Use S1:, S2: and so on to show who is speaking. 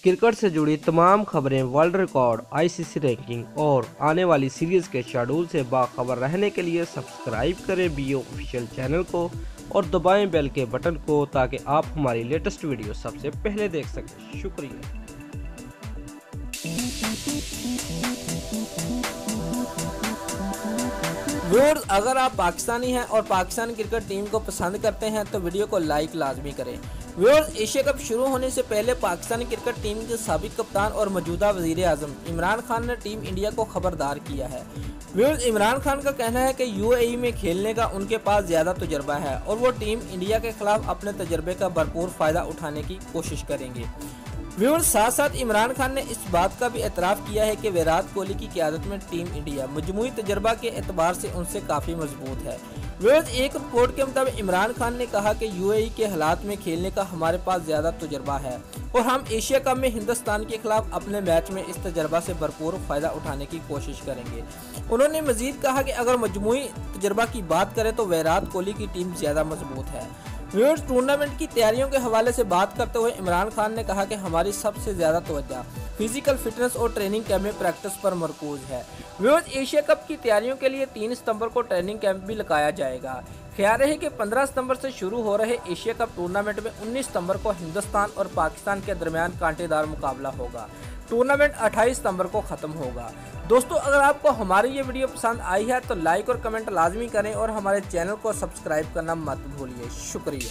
S1: Cricket से जुड़ी तमाम खबरें, वर्ल्ड रिकॉर्ड, आईसीसी रैंकिंग और आने वाली सीरीज के शेड्यूल से बाखबर रहने के लिए सब्सक्राइब करें बीओ ऑफिशियल चैनल को और दबाएं बेल के बटन को ताकि आप हमारी लेटेस्ट वीडियो सबसे पहले देख सकें। शुक्रिया।
S2: व्यूअर्स, अगर आप पाकिस्तानी हैं और पाकिस्तान क्रिकेट टीम को पसंद करते हैं तो वीडियो को लाइक लाजमी करें। व्यूअर्स, एशिया कप शुरू होने से पहले पाकिस्तानी क्रिकेट टीम के साबिक कप्तान और मौजूदा वजीर आजम इमरान खान ने टीम इंडिया को खबरदार किया है। व्यूअर्स, इमरान खान का कहना है कि यूएई में खेलने का उनके पास ज़्यादा तजुर्बा है और वो टीम इंडिया के खिलाफ अपने तजर्बे का भरपूर फ़ायदा उठाने की कोशिश करेंगे। व्यूअर्स, साथ साथ इमरान खान ने इस बात का भी एतराफ़ किया है कि विराट कोहली की क़यादत में टीम इंडिया मजमूई तजर्बा के एतबार से उनसे काफ़ी मजबूत है। व्यूअर्स, एक रिपोर्ट के मुताबिक इमरान खान ने कहा कि यूएई के हालात में खेलने का हमारे पास ज़्यादा तजुर्बा है और हम एशिया कप में हिंदुस्तान के खिलाफ अपने मैच में इस तजर्बा से भरपूर फ़ायदा उठाने की कोशिश करेंगे। उन्होंने मजीद कहा कि अगर मजमूई तजर्बा की बात करें तो विराट कोहली की टीम ज़्यादा मजबूत है। व्यूअर्स, टूर्नामेंट की तैयारियों के हवाले से बात करते हुए इमरान खान ने कहा कि हमारी सबसे ज़्यादा तवज्जो फिजिकल फिटनेस और ट्रेनिंग कैंप में प्रैक्टिस पर मरकूज है। व्यूअर्स, एशिया कप की तैयारियों के लिए 3 सितंबर को ट्रेनिंग कैंप भी लगाया जाएगा। ख्याल रहे कि 15 सितंबर से शुरू हो रहे एशिया कप टूर्नामेंट में 19 सितंबर को हिंदुस्तान और पाकिस्तान के दरमियान कांटेदार मुकाबला होगा। टूर्नामेंट 28 सितंबर को ख़त्म होगा। दोस्तों, अगर आपको हमारी ये वीडियो पसंद आई है तो लाइक और कमेंट लाजमी करें और हमारे चैनल को सब्सक्राइब करना मत भूलिए। शुक्रिया।